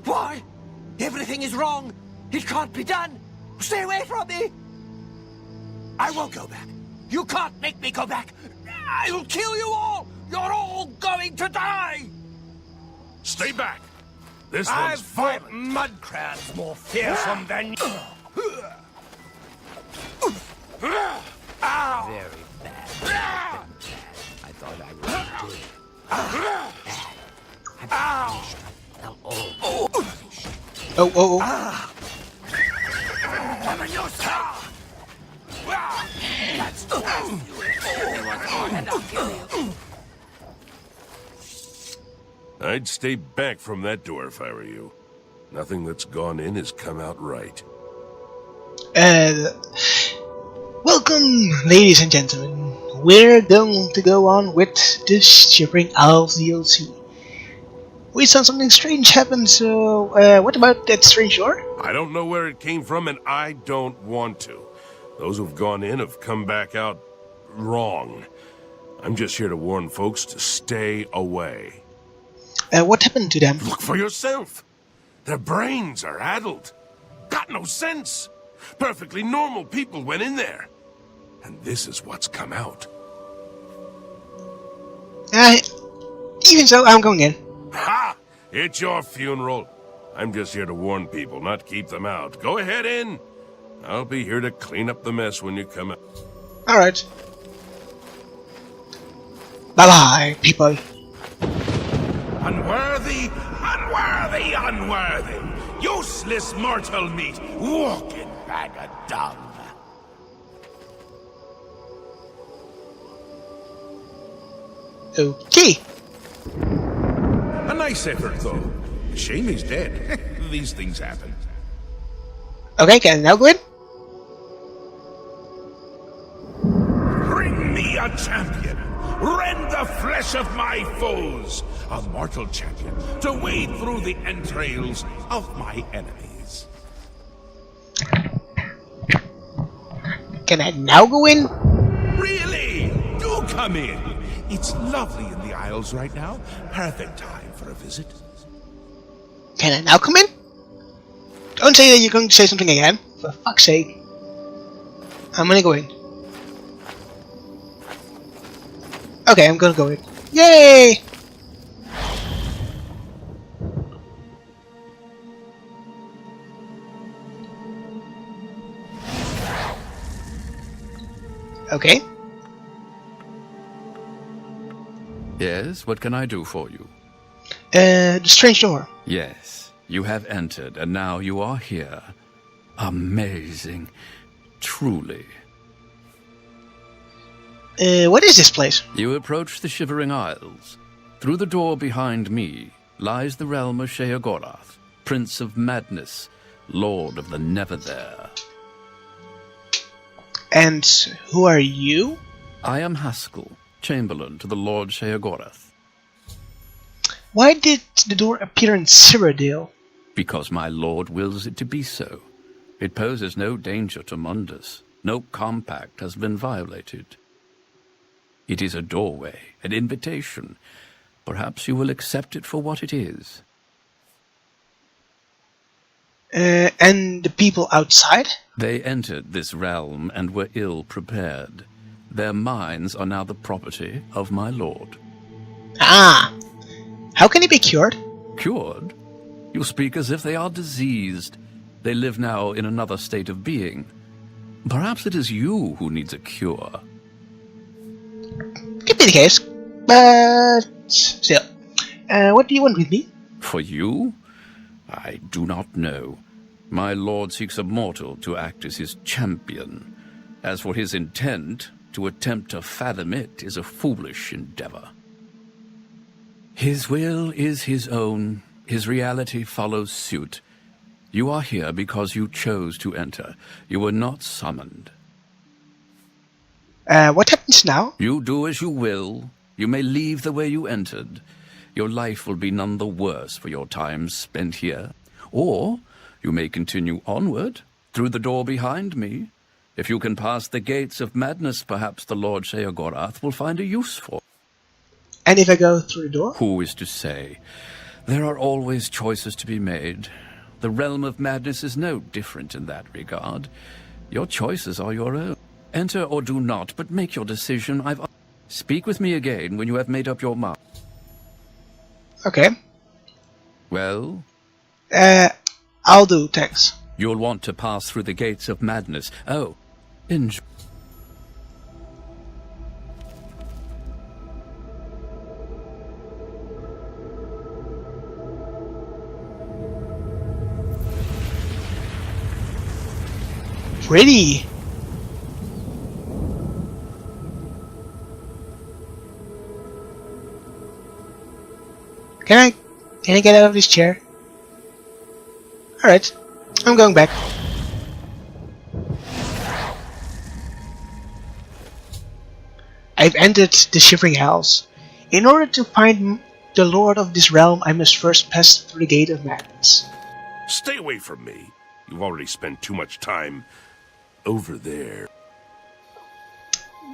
Why? Everything is wrong. It can't be done. Stay away from me. I won't go back. You can't make me go back. I'll kill you all. You're all going to die. Stay back. This one's I've fought violent. mud crabs more fearsome than you. Ow. Very bad. I thought I was dead. Ow. Now all That's and I'll kill you. I'd stay back from that door if I were you. Nothing that's gone in has come out right. Welcome, ladies and gentlemen. We're going to go on with the Shivering Isles DLC. We saw something strange happen, so what about that strange door? I don't know where it came from, and I don't want to. Those who've gone in have come back out wrong. I'm just here to warn folks to stay away. What happened to them? Look for yourself. Their brains are addled. Got no sense. Perfectly normal people went in there. And this is what's come out. Even so, I'm going in. Ha! It's your funeral. I'm just here to warn people, not keep them out. Go ahead in. I'll be here to clean up the mess when you come out. Alright. Bye-bye, people. Unworthy, unworthy, unworthy. Useless mortal meat. Walking bag of dung. Okay. A nice effort, though. Shame he's dead. These things happen. Okay, can I now go in? Bring me a champion. Rend the flesh of my foes. A mortal champion to wade through the entrails of my enemies. Can I now go in? Really? Do come in. It's lovely in the Isles right now. Perfect time for a visit. Can I now come in? Don't say that you're going to say something again. For fuck's sake. I'm gonna go in. Okay, I'm gonna go in. Yay! Okay. Yes, what can I do for you? The strange door. Yes, you have entered, and now you are here. Amazing. Truly. What is this place? You approach the Shivering Isles. Through the door behind me lies the realm of Sheogorath, Prince of Madness, Lord of the Never There. And who are you? I am Haskell, Chamberlain to the Lord Sheogorath. Why did the door appear in Cyrodiil? Because my lord wills it to be so. It poses no danger to Mundus. No compact has been violated. It is a doorway, an invitation. Perhaps you will accept it for what it is. And the people outside? They entered this realm and were ill prepared. Their minds are now the property of my lord. Ah! How can he be cured? Cured? You speak as if they are diseased. They live now in another state of being. Perhaps it is you who needs a cure. Could be the case. But still. What do you want with me? For you? I do not know. My lord seeks a mortal to act as his champion. As for his intent, to attempt to fathom it is a foolish endeavor. His will is his own. His reality follows suit. You are here because you chose to enter. You were not summoned. What happens now? You do as you will. You may leave the way you entered. Your life will be none the worse for your time spent here. Or you may continue onward, through the door behind me. If you can pass the gates of madness, perhaps the Lord Sheogorath will find a use for. And if I go through the door? Who is to say? There are always choices to be made. The realm of madness is no different in that regard. Your choices are your own. Enter or do not, but make your decision. Speak with me again when you have made up your mind. Okay. Well, I'll do, thanks. you'll want to pass through the gates of madness. Oh, enjoy. Pretty. Can I get out of this chair? Alright, I'm going back. I've entered the Shivering House. In order to find the Lord of this realm, I must first pass through the Gate of Madness. Stay away from me. You've already spent too much time over there.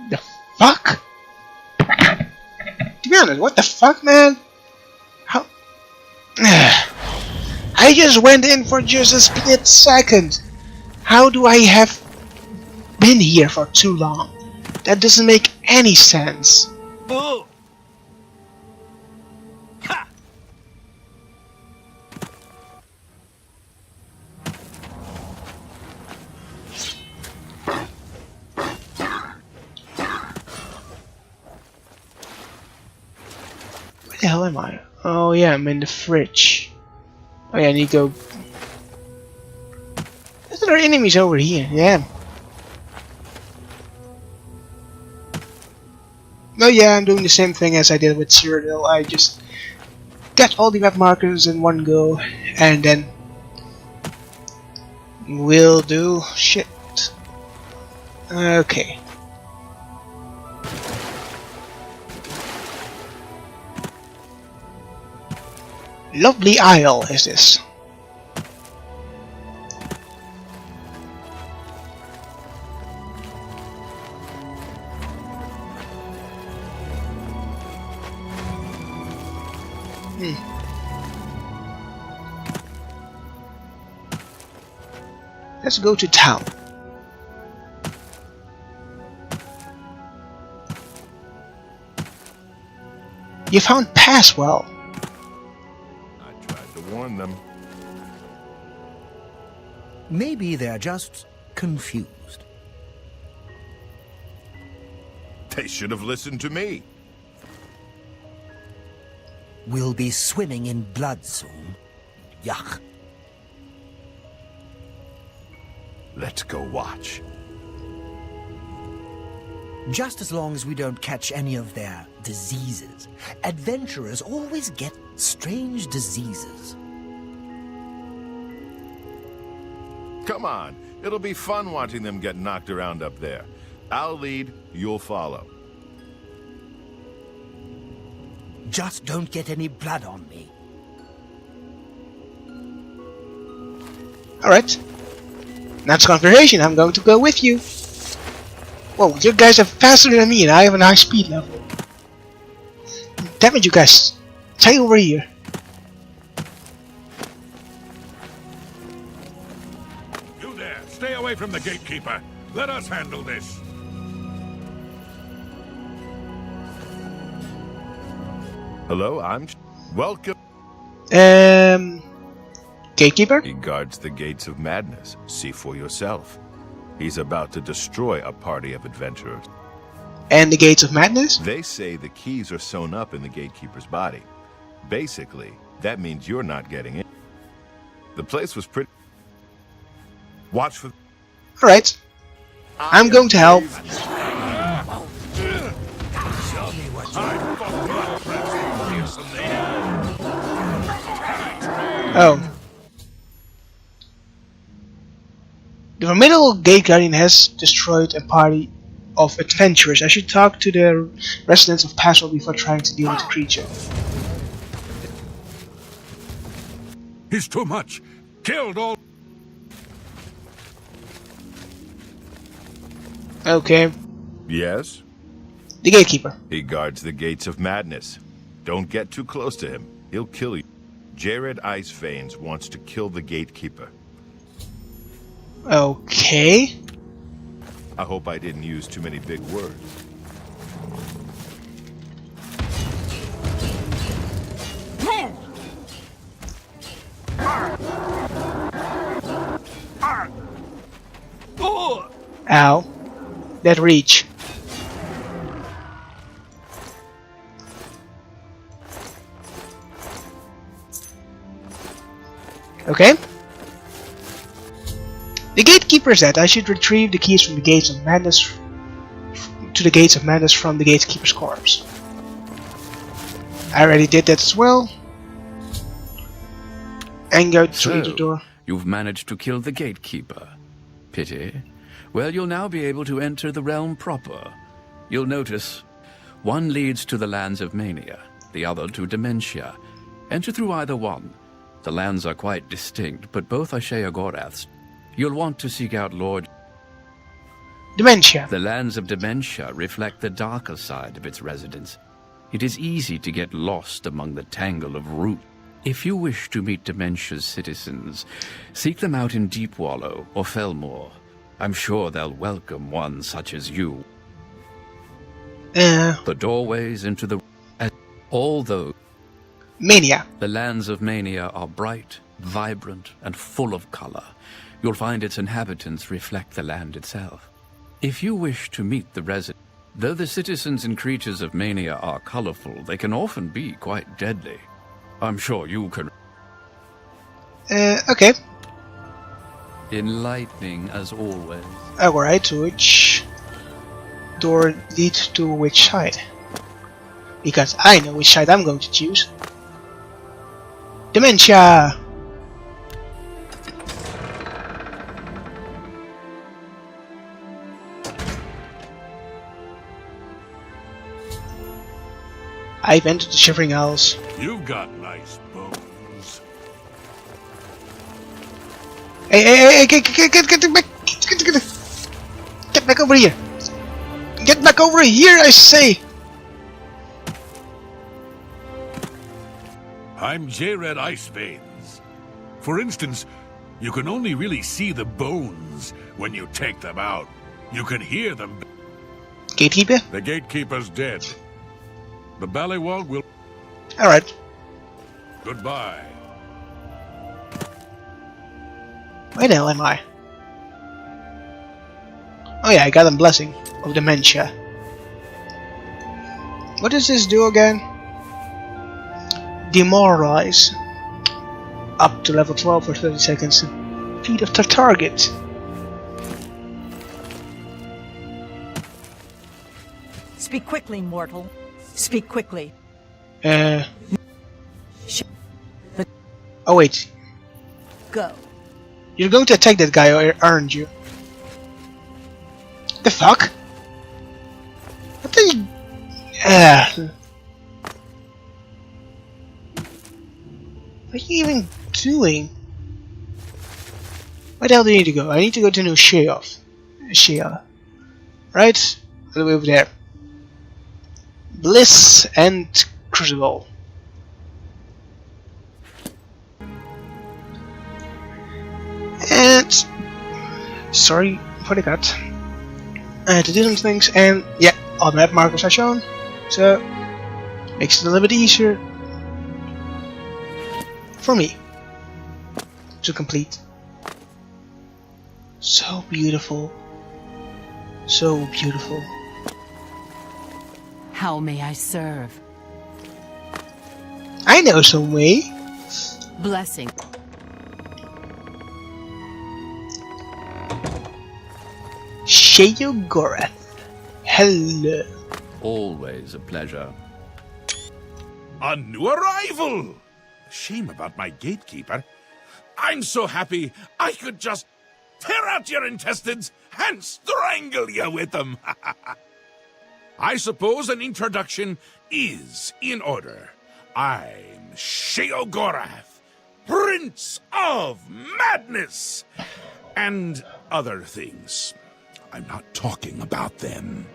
The fuck? To be honest, what the fuck, man? How? I just went in for just a split second. How do I have been here for too long? That doesn't make any sense. Boo! Ha! Where the hell am I? Oh yeah, I'm in the fridge. Oh yeah, I need to go. There are enemies over here, yeah. Oh yeah, I'm doing the same thing as I did with Cyrodiil. I just get all the map markers in one go, and then we'll do shit. Okay. Lovely Isle is this. Let's go to town. You found Passwell. I tried to warn them. Maybe they're just confused. They should have listened to me. We'll be swimming in blood soon. Yuck. Let's go watch. Just as long as we don't catch any of their diseases. Adventurers always get strange diseases. Come on. It'll be fun watching them get knocked around up there. I'll lead, you'll follow. Just don't get any blood on me. Alright. That's confirmation. I'm going to go with you. Whoa, you guys are faster than me and I have a high speed level. Damn it, you guys. Stay over here. You there, stay away from the gatekeeper. Let us handle this. Hello, I'm... Welcome. Gatekeeper? He guards the gates of madness. See for yourself. He's about to destroy a party of adventurers. And the Gates of Madness? They say the keys are sewn up in the gatekeeper's body. Basically, that means you're not getting in. The place was pretty... Watch for... Alright. I'm going to help. Oh. The formidable Gate Guardian has destroyed a party of adventurers. I should talk to the residents of Passwell before trying to deal with the creature. He's too much. Killed all... Okay. Yes? The Gatekeeper. He guards the gates of madness. Don't get too close to him. He'll kill you. Jared Iceveins wants to kill the gatekeeper. Okay. I hope I didn't use too many big words. Ow. That reach. Okay. The gatekeeper said I should retrieve the keys from the gates of madness to the gates of madness from the gatekeeper's corpse. I already did that as well. And go through the door. You've managed to kill the gatekeeper. Pity. Well, you'll now be able to enter the realm proper. You'll notice one leads to the lands of mania, the other to dementia. Enter through either one. The lands are quite distinct, but both are Sheogoraths. You'll want to seek out Lord... Dementia. The lands of dementia reflect the darker side of its residents. It is easy to get lost among the tangle of root. If you wish to meet dementia's citizens, seek them out in Deepwallow or Felmore. I'm sure they'll welcome one such as you. The doorways into the... Although... Mania. The lands of Mania are bright, vibrant, and full of color. You'll find its inhabitants reflect the land itself. If you wish to meet the residents, though the citizens and creatures of Mania are colorful, they can often be quite deadly. I'm sure you can... Okay. Enlightening as always. Alright, which door leads to which side? Because I know which side I'm going to choose. Dementia! I've entered the Shivering Isles. You've got nice bones. Hey, get back! Get back over here! Get back over here, I say! I'm Jared Iceveins. For instance, you can only really see the bones when you take them out. You can hear them. Gatekeeper? The gatekeeper's dead. The Ballywald will... Alright. Goodbye. Where the hell am I? Oh yeah, I got a blessing of dementia. What does this do again? Demoralize. Up to level 12 for 30 seconds. Feet of the target. Speak quickly, mortal. Speak quickly. Oh wait. Go. You're going to attack that guy, aren't you? The fuck? What the... What are you even doing? Where the hell do you need to go? I need to go to New Sheoth. Right? All the way over there. Bliss and Crucible. And... sorry for the cut. To do some things, and yeah, all the map markers are shown, so makes it a little bit easier for me to complete. So beautiful, so beautiful. How may I serve? I know some way. Blessing. Sheogorath. Hello. Always a pleasure. A new arrival! Shame about my gatekeeper. I'm so happy I could just tear out your intestines and strangle you with them. I suppose an introduction is in order. I'm Sheogorath, Prince of Madness, and other things. I'm not talking about them.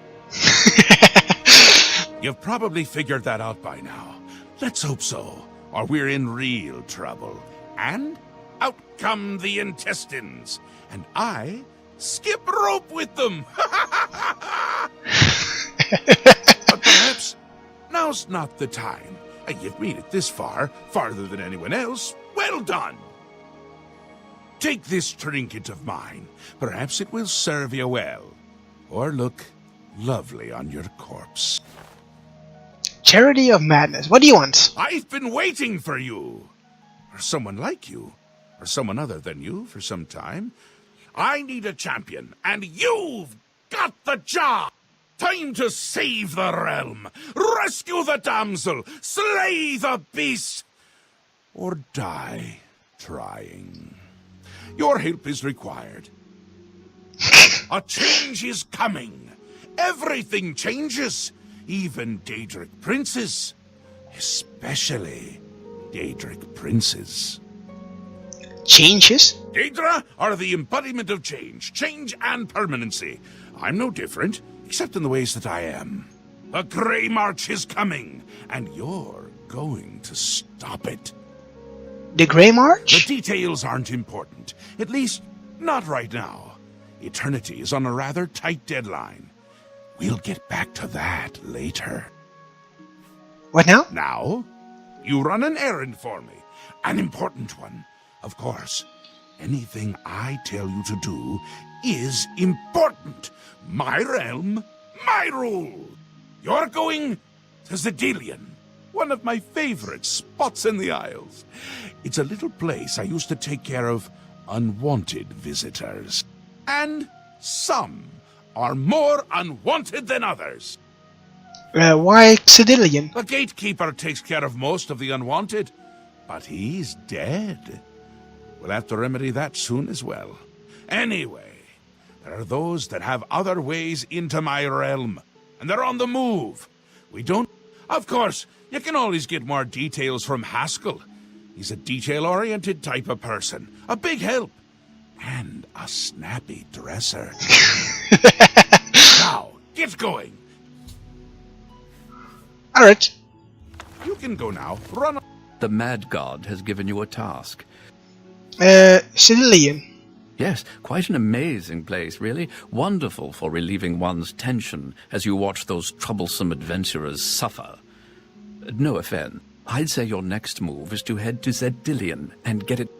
You've probably figured that out by now. Let's hope so. or we're in real trouble. And out come the intestines, and I skip rope with them. But perhaps now's not the time. You've made it this far, farther than anyone else. Well done. Take this trinket of mine. Perhaps it will serve you well, or look lovely on your corpse. Charity of Madness. What do you want? I've been waiting for you, or someone like you, or someone other than you for some time. I need a champion, and you've got the job! Time to save the realm, rescue the damsel, slay the beast, or die trying. Your help is required. A change is coming. Everything changes, even Daedric princes, especially Daedric princes. Changes? Daedra are the embodiment of change and permanency. I'm no different, except in the ways that I am. A Grey March is coming, and you're going to stop it. The Grey March? The details aren't important, at least not right now. Eternity is on a rather tight deadline. We'll get back to that later. What now? Now, you run an errand for me, an important one. Of course, anything I tell you to do is important. My realm, my rule. You're going to Zedilian, one of my favorite spots in the Isles. It's a little place I used to take care of unwanted visitors. And some are more unwanted than others. Why Zedilian? The gatekeeper takes care of most of the unwanted, but he's dead. We'll have to remedy that soon as well. Anyway, there are those that have other ways into my realm, and they're on the move. We don't... Of course, you can always get more details from Haskell. He's a detail-oriented type of person, a big help, and a snappy dresser. Now, get going. Alright. You can go now. Run. The Mad God has given you a task. Zedilian. Yes, quite an amazing place, really. Wonderful for relieving one's tension as you watch those troublesome adventurers suffer. No offense. I'd say your next move is to head to Zedilian and get it...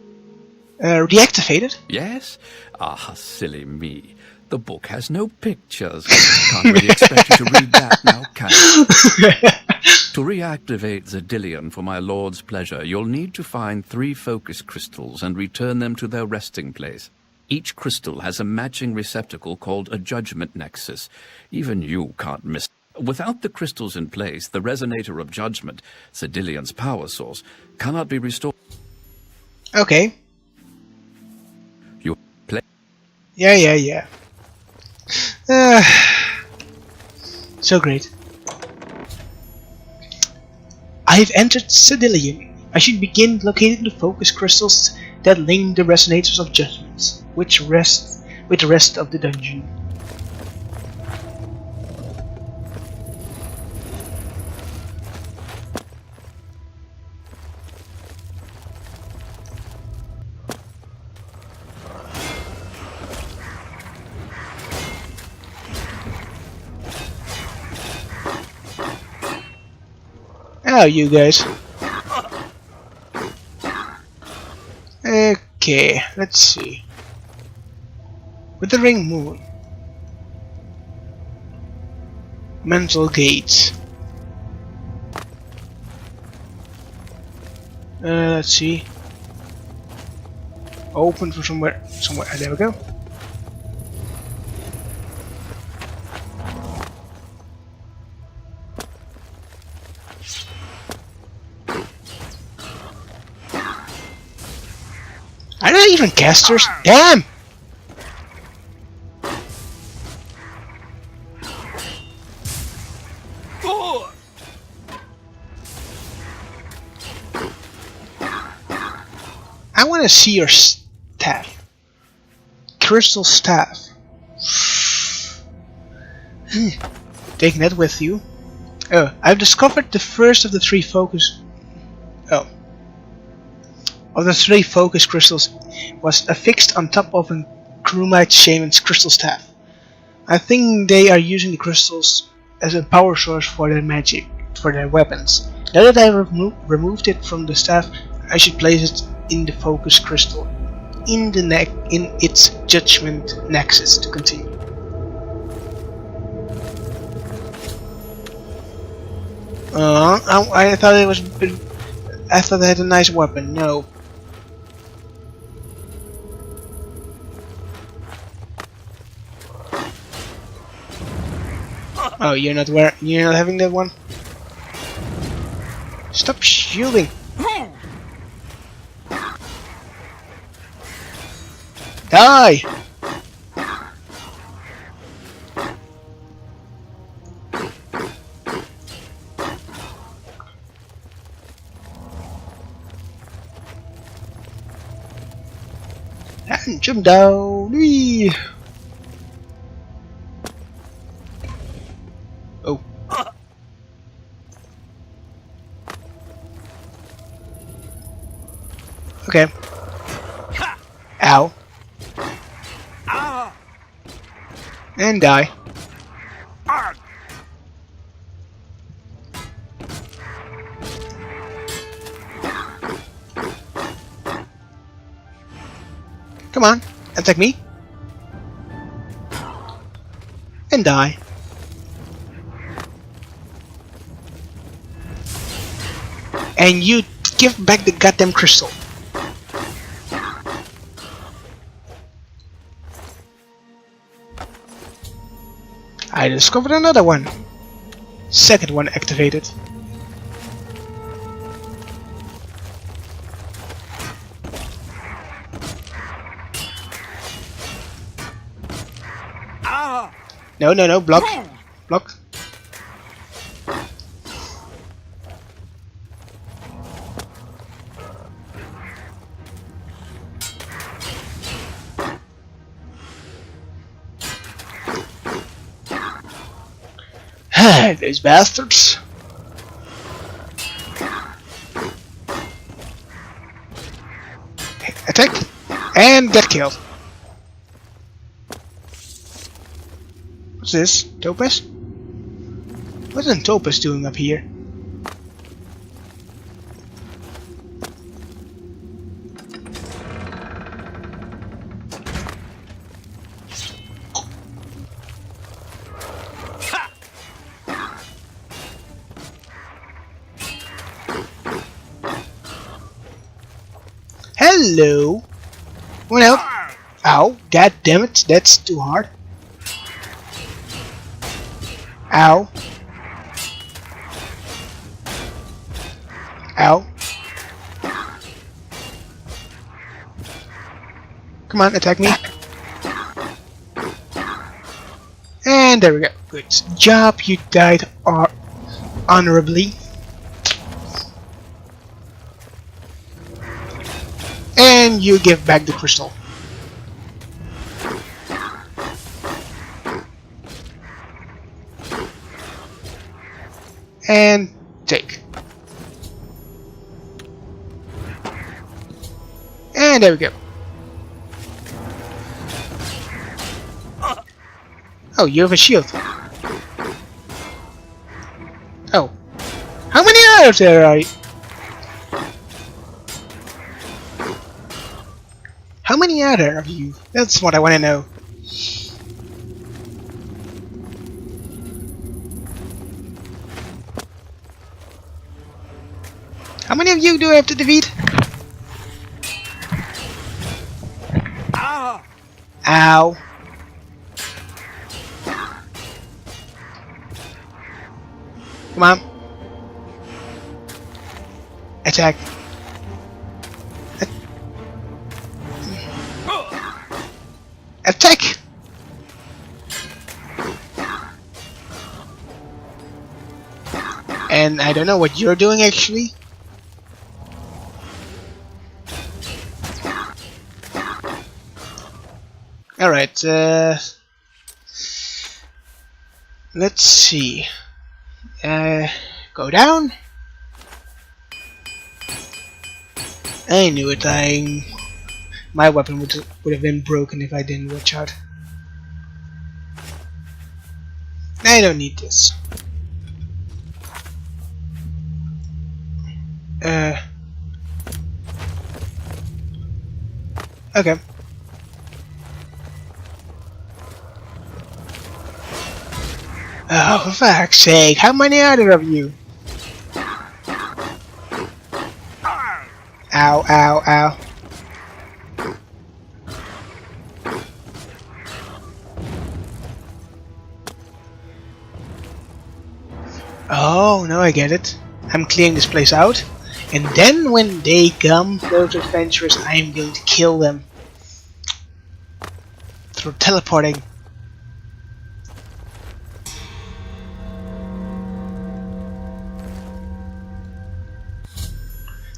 Reactivated? Yes? Ah, silly me. The book has no pictures. Can't really expect you to read that now, can you? To reactivate Zedilian for my lord's pleasure, you'll need to find 3 focus crystals and return them to their resting place. Each crystal has a matching receptacle called a judgment nexus. Even you can't miss. Without the crystals in place, the resonator of judgment, Zedilian's power source, cannot be restored. Okay. You play. Yeah. So great. I've entered Zedilian. I should begin locating the focus crystals that link the resonators of judgments, which rest with the rest of the dungeon. Oh, you guys. Okay, let's see. Withering Moon. Mental Gates. Let's see. Open for somewhere. There we go. Are they even casters? Damn! I want to see your staff. Crystal staff. Taking that with you. Oh, I've discovered the first of the 3 focus. Oh, of the 3 focus crystals was affixed on top of a Krumite shaman's crystal staff. I think they are using the crystals as a power source for their magic, for their weapons. Now that I have removed it from the staff, I should place it in the focus crystal, in its judgment nexus to continue. I thought it was. I thought I had a nice weapon. No. Oh, you're not having that one? Stop shielding! Die! And jump down! Whee! Oh. Okay. Ow. And die. Come on, attack me. And die. And you give back the goddamn crystal. I discovered another one. Second one activated. No, block. Block. These bastards. Attack and get killed. What's this? Topaz? What is Topaz doing up here? Hello. What else? Ow! God damn it! That's too hard. Ow. Ow. Come on, attack me. And there we go. Good job, you died honorably. And you give back the crystal. And take. And there we go. Oh, you have a shield. Oh. How many others there are you? How many are there of you? That's what I want to know. How many of you do I have to defeat? Ah! Ow. Come on. Attack. Attack! And I don't know what you're doing actually. Alright, let's see. Go down. I knew it. My weapon would have been broken if I didn't watch out. I don't need this. Okay. Oh, for fuck's sake, how many are there of you? Ow, ow, ow. Oh, now I get it. I'm clearing this place out, and then when they come, those adventurers, I'm going to kill them. Through teleporting.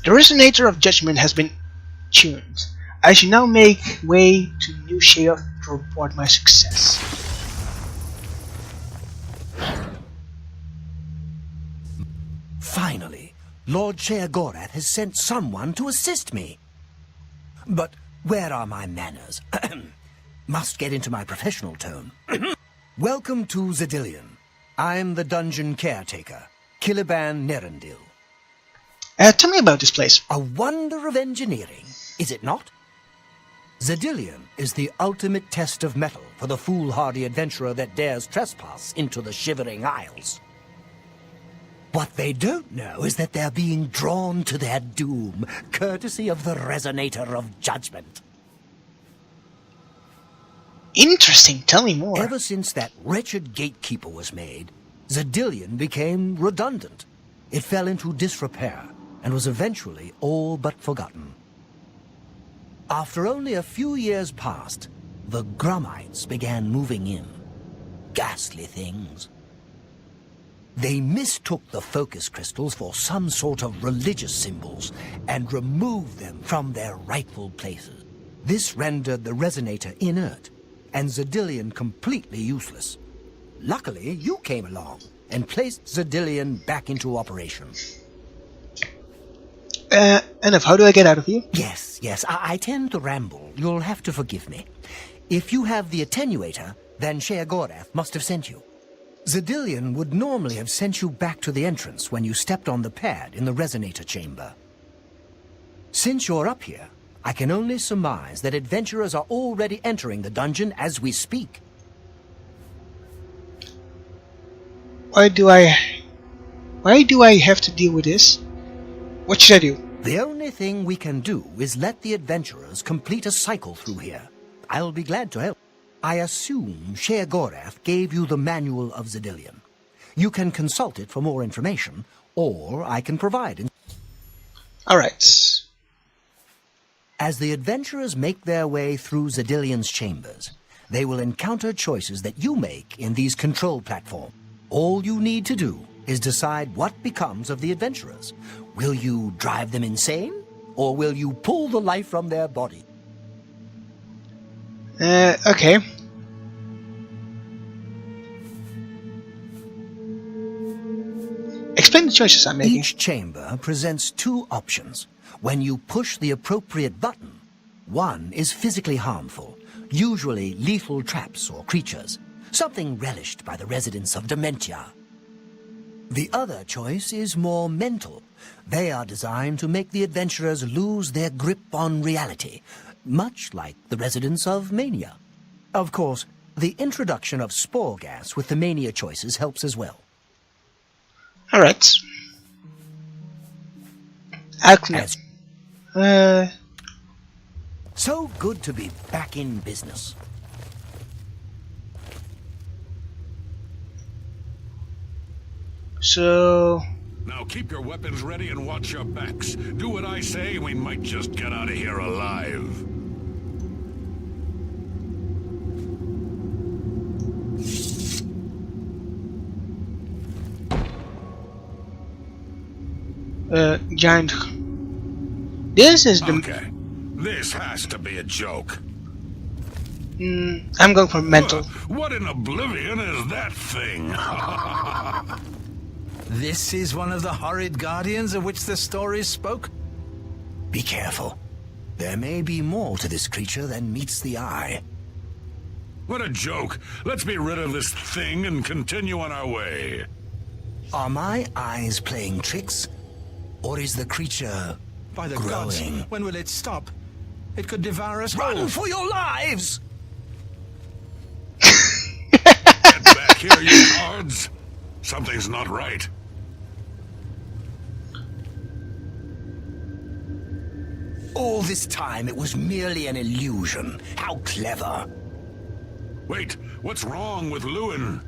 The resonator of judgment has been tuned. I should now make way to New Sheoth to report my success. Finally, Lord Sheogorath has sent someone to assist me. But where are my manners? Must get into my professional tone. Welcome to Zedillion. I'm the dungeon caretaker, Caliban Nerendil. Tell me about this place. A wonder of engineering, is it not? Zedillion is the ultimate test of mettle for the foolhardy adventurer that dares trespass into the Shivering Isles. What they don't know is that they're being drawn to their doom, courtesy of the Resonator of Judgment. Interesting, tell me more. Ever since that wretched gatekeeper was made, Zedillion became redundant. It fell into disrepair and was eventually all but forgotten. After only a few years passed, the Grummites began moving in. Ghastly things. They mistook the focus crystals for some sort of religious symbols and removed them from their rightful places. This rendered the Resonator inert and Zedillion completely useless. Luckily, you came along and placed Zedillion back into operation. Enough, how do I get out of here? Yes, I tend to ramble. You'll have to forgive me. If you have the attenuator, then Sheogorath must have sent you. Zedillion would normally have sent you back to the entrance when you stepped on the pad in the Resonator chamber. Since you're up here, I can only surmise that adventurers are already entering the dungeon as we speak. Why do I have to deal with this? What should I do? The only thing we can do is let the adventurers complete a cycle through here. I'll be glad to help. I assume Sheogorath gave you the Manual of Zedillion. You can consult it for more information, or I can provide. Alright. As the adventurers make their way through Zedillion's chambers, they will encounter choices that you make in these control platforms. All you need to do is decide what becomes of the adventurers. Will you drive them insane, or will you pull the life from their body? Okay. Explain the choices I'm making. Each chamber presents two options. When you push the appropriate button, one is physically harmful, usually lethal traps or creatures, something relished by the residents of Dementia. The other choice is more mental. They are designed to make the adventurers lose their grip on reality, much like the residents of Mania. Of course, the introduction of spore gas with the Mania choices helps as well. Alright. I'll clean up. So good to be back in business. So... Now keep your weapons ready and watch your backs. Do what I say, we might just get out of here alive. Giant... This is the... Okay. This has to be a joke. I'm going for mental. What in Oblivion is that thing? This is one of the horrid guardians of which the stories spoke? Be careful. There may be more to this creature than meets the eye. What a joke. Let's be rid of this thing and continue on our way. Are my eyes playing tricks? Or is the creature By the growing? gods, when will it stop? It could devour us Run whole. for your lives! Get back here, you cards. Something's not right. All this time it was merely an illusion. How clever. Wait, what's wrong with Lewin?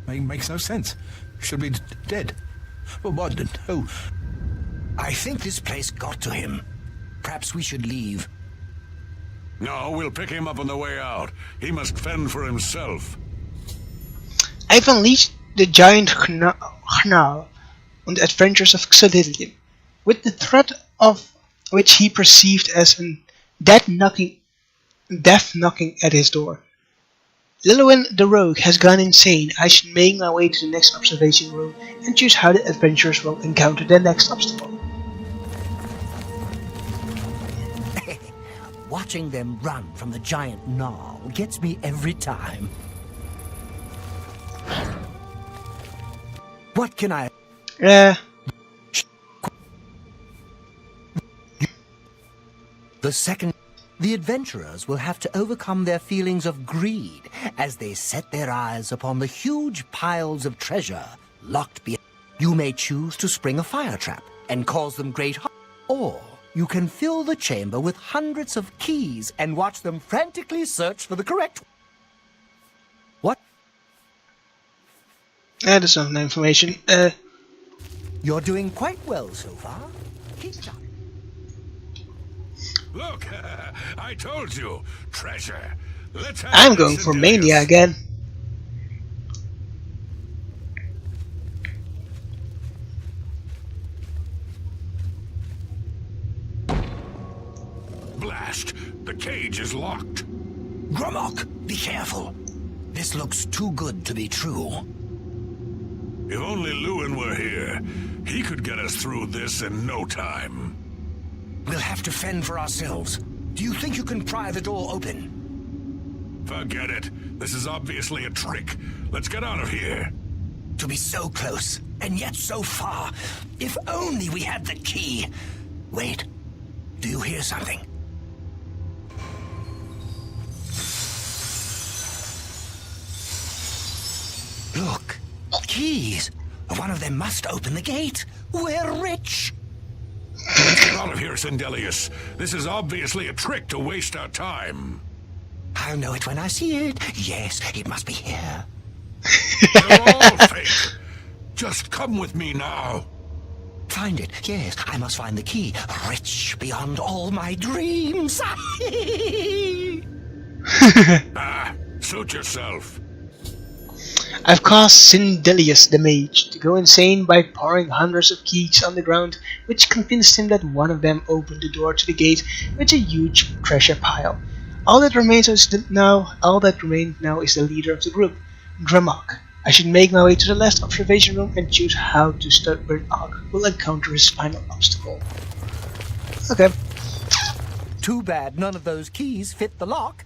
Makes no sense. Should be dead. Well, what? Oh, I think this place got to him. Perhaps we should leave. No, we'll pick him up on the way out. He must fend for himself. I've unleashed the giant Gnarl on the adventures of Xodillion, with the threat of which he perceived as an death knocking at his door. Lilwyn the Rogue has gone insane. I should make my way to the next observation room and choose how the adventurers will encounter the next obstacle. Watching them run from the giant gnarl gets me every time. What can I... The second... The adventurers will have to overcome their feelings of greed as they set their eyes upon the huge piles of treasure locked behind. You may choose to spring a fire trap and cause them great harm, or you can fill the chamber with hundreds of keys and watch them frantically search for the correct one. What? That's some information. You're doing quite well so far. Keep it up. Look, I told you, treasure. Let's have I'm this going for Sedelius. Mania again. Blast! The cage is locked. Gromok, be careful. This looks too good to be true. If only Lewin were here, he could get us through this in no time. We'll have to fend for ourselves. Do you think you can pry the door open? Forget it. This is obviously a trick. Let's get out of here. To be so close, and yet so far. If only we had the key. Wait, do you hear something? Look, keys. One of them must open the gate. We're rich. Let's get out of here, Sindelius. This is obviously a trick to waste our time. I'll know it when I see it. Yes, it must be here. They're all fake. Just come with me now. Find it. Yes, I must find the key. Rich beyond all my dreams. Suit yourself. I've caused Sindelius the Mage to go insane by pouring hundreds of keys on the ground, which convinced him that one of them opened the door to the gate with a huge treasure pile. All that remains now is the leader of the group, Gromok. I should make my way to the last observation room and choose how to stubborn Og will encounter his final obstacle. Okay. Too bad none of those keys fit the lock.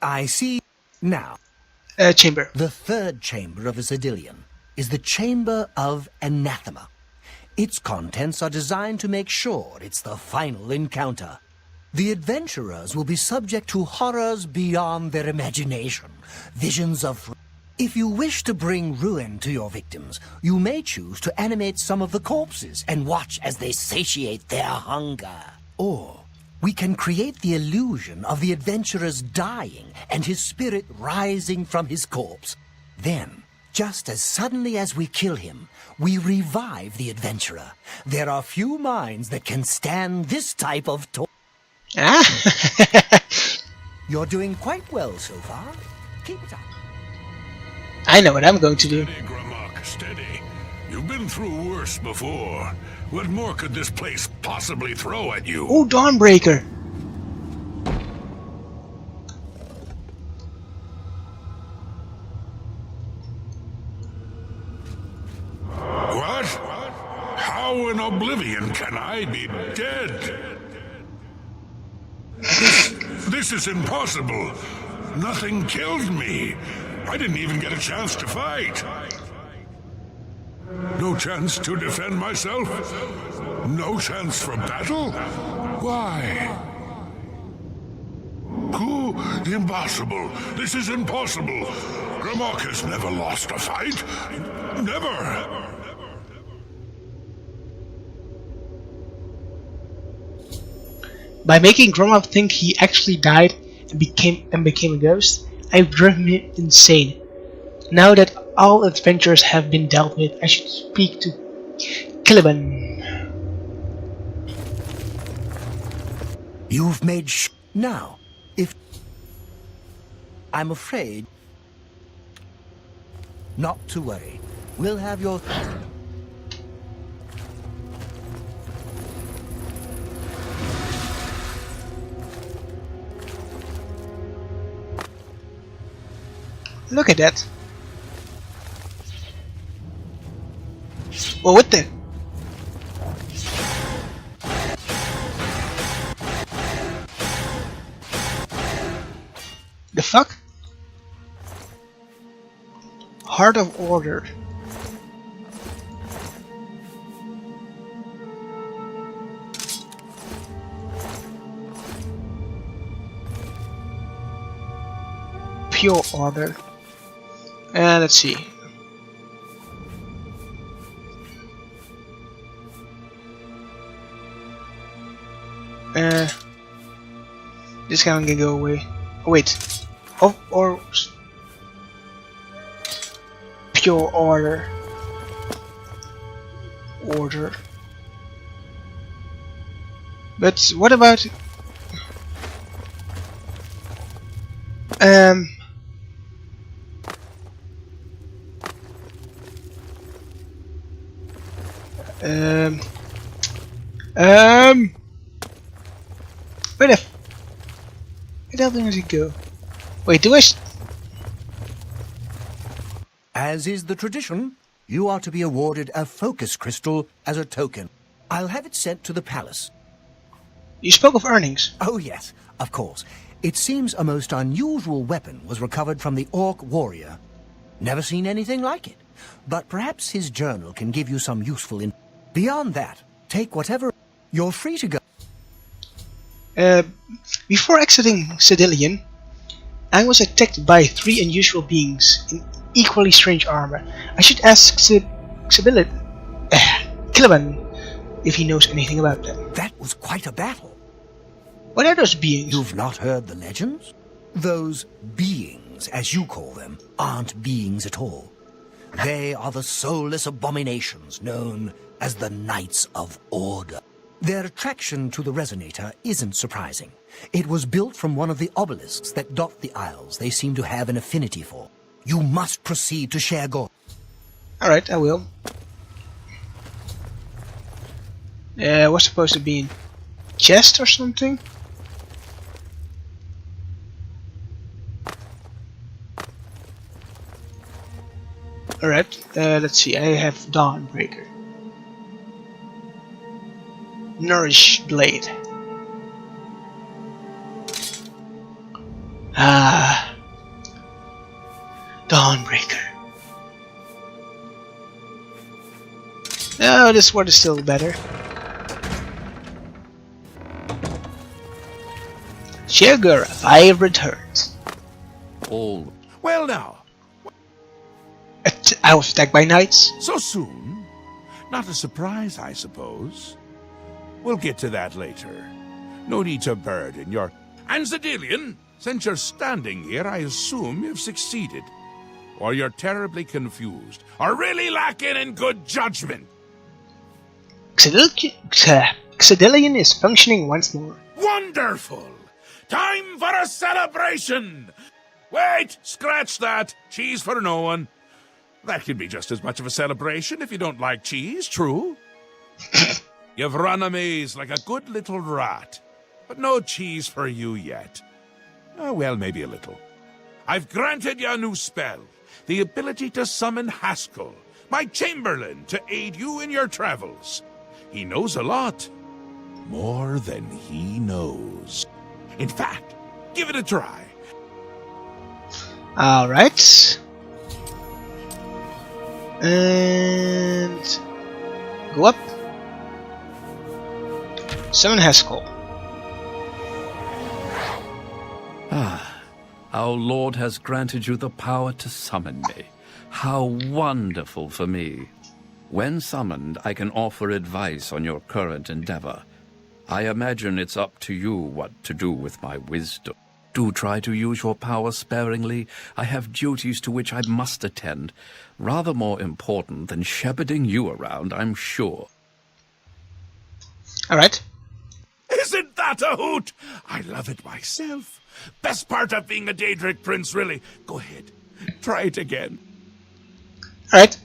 I see now. Chamber. The third chamber of a Xodillion is the Chamber of Anathema. Its contents are designed to make sure it's the final encounter. The adventurers will be subject to horrors beyond their imagination, visions of... If you wish to bring ruin to your victims, you may choose to animate some of the corpses and watch as they satiate their hunger. Or we can create the illusion of the adventurer's dying and his spirit rising from his corpse. Then, just as suddenly as we kill him, we revive the adventurer. There are few minds that can stand this type of torture. You're doing quite well so far. Keep it up. I know what I'm going to do. Steady, Gromok, steady. You've been through worse before. What more could this place possibly throw at you? Oh, Dawnbreaker! How in Oblivion can I be dead? This is impossible. Nothing killed me. I didn't even get a chance to fight. No chance to defend myself? No chance for battle? Why? Impossible. This is impossible. Grimok has never lost a fight. Never. By making Gromov think he actually died and became a ghost, I've driven him insane. Now that all adventures have been dealt with, I should speak to Caliban. You've made now. If I'm afraid not to worry. We'll have your Look at that. Well, what the? The fuck? Heart of Order. Pure Order. Let's see. This guy can go away. Oh, wait. Or Pure Order. But what about where the hell does it go? Wait, do I? As is the tradition, you are to be awarded a focus crystal as a token. I'll have it sent to the palace. You spoke of earnings. Oh yes, of course. It seems a most unusual weapon was recovered from the Orc warrior. Never seen anything like it. But perhaps his journal can give you some useful Beyond that, take whatever. You're free to go. Before exiting Cedillion, I was attacked by 3 unusual beings in equally strange armor. I should ask Caliban if he knows anything about them. That was quite a battle. What are those beings? You've not heard the legends? Those beings, as you call them, aren't beings at all. They are the soulless abominations known as the Knights of Order. Their attraction to the Resonator isn't surprising. It was built from one of the obelisks that dot the isles they seem to have an affinity for. You must proceed to Shergor. Alright, I will. What's supposed to be in chest or something? Alright, let's see, I have Dawnbreaker. Nourish Blade. Dawnbreaker. Oh, this one is still better. Shergor, 5 returns. All. Well now, I was attacked by knights. so soon? Not a surprise, I suppose. We'll get to that later. No need to burden your... And Cedillion, since you're standing here, I assume you've succeeded. Or you're terribly confused, or really lacking in good judgment. Cedillion is functioning once more. Wonderful! Time for a celebration! Wait, scratch that. Cheese for no one. That can be just as much of a celebration if you don't like cheese, true? You've run a maze like a good little rat, but no cheese for you yet. Oh, well, maybe a little. I've granted you a new spell, the ability to summon Haskell, my chamberlain, to aid you in your travels. He knows a lot. More than he knows. In fact, give it a try. Alright. And go up. Summon Haskell. Our Lord has granted you the power to summon me. How wonderful for me. When summoned, I can offer advice on your current endeavor. I imagine it's up to you what to do with my wisdom. Do try to use your power sparingly. I have duties to which I must attend. Rather more important than shepherding you around, I'm sure. Alright. Isn't that a hoot? I love it myself. Best part of being a Daedric prince, really. Go ahead. Try it again. Alright.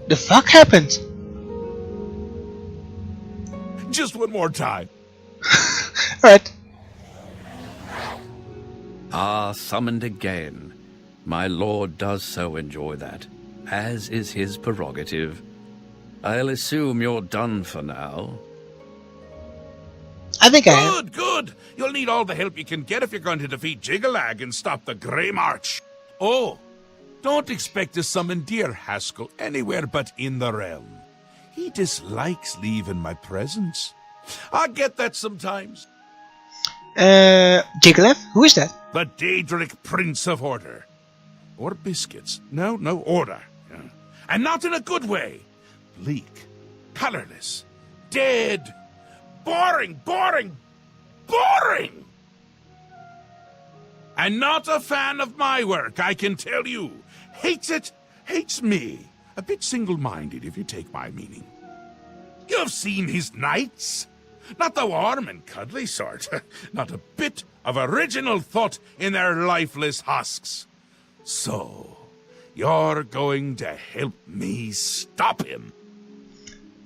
The fuck happened? Just one more time. Alright. Summoned again. My lord does so enjoy that, as is his prerogative. I'll assume you're done for now. I think I am. Good. You'll need all the help you can get if you're going to defeat Jigalag and stop the Grey March. Oh, don't expect to summon dear Haskell anywhere but in the realm. He dislikes leaving my presence. I get that sometimes. Jigglev? Who is that? The Daedric Prince of Order. Or biscuits. No, order. Yeah. And not in a good way. Bleak. Colorless. Dead. Boring. And not a fan of my work, I can tell you. Hates it, hates me. A bit single-minded, if you take my meaning. You've seen his knights. Not the warm and cuddly sort. Not a bit of original thought in their lifeless husks. So, you're going to help me stop him.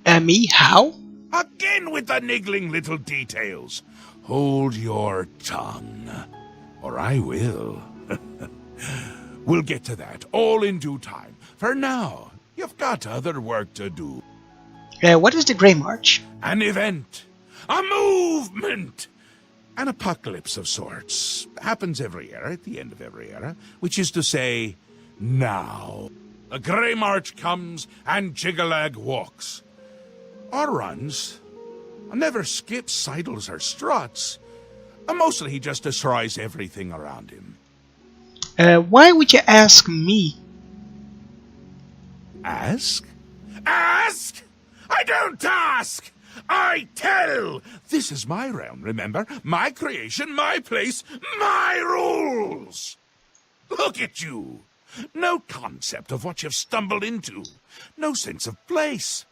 Me? How? Again with the niggling little details. Hold your tongue, or I will. We'll get to that, all in due time. For now, you've got other work to do. What is the Grey March? An event. A movement. An apocalypse of sorts. Happens every era, at the end of every era. Which is to say, now. The Grey March comes, and Jigalag walks. Or runs. Never skips, sidles, or struts. Mostly he just destroys everything around him. Why would you ask me? Ask? Ask? I don't ask! I tell! This is my realm, remember? My creation, my place, my rules! Look at you! No concept of what you've stumbled into. No sense of place.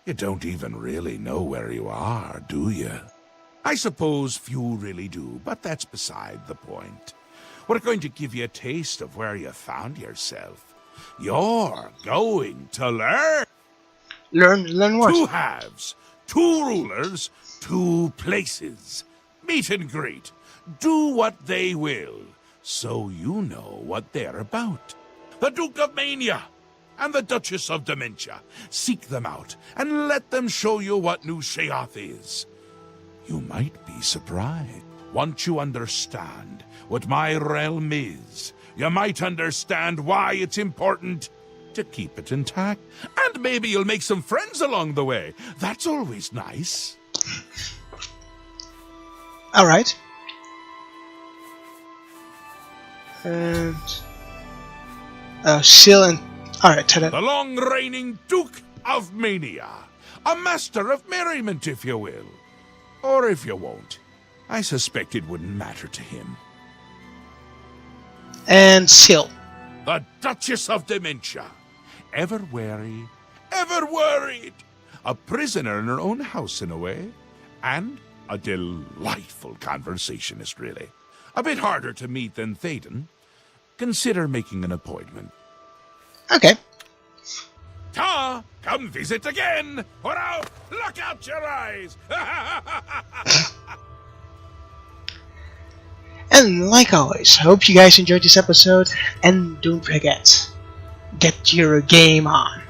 You don't even really know where you are, do you? I suppose few really do, but that's beside the point. We're going to give you a taste of where you found yourself. You're going to learn. Learn what? 2 halves, 2 rulers, 2 places. Meet and greet. Do what they will, so you know what they're about. The Duke of Mania and the Duchess of Dementia. Seek them out and let them show you what New Sheoth is. You might be surprised. Once you understand what my realm is, you might understand why it's important to keep it intact. And maybe you'll make some friends along the way. That's always nice. Alright. And... Sil and... Alright, tell it. The long-reigning Duke of Mania. A master of merriment, if you will. Or if you won't. I suspect it wouldn't matter to him. And Sil. The Duchess of Dementia. Ever wary, ever worried. A prisoner in her own house, in a way. And a delightful conversationist, really. A bit harder to meet than Théoden. Consider making an appointment. Okay. Ta! Come visit again! Or I'll pluck out your eyes! And like always, hope you guys enjoyed this episode, and don't forget, get your game on.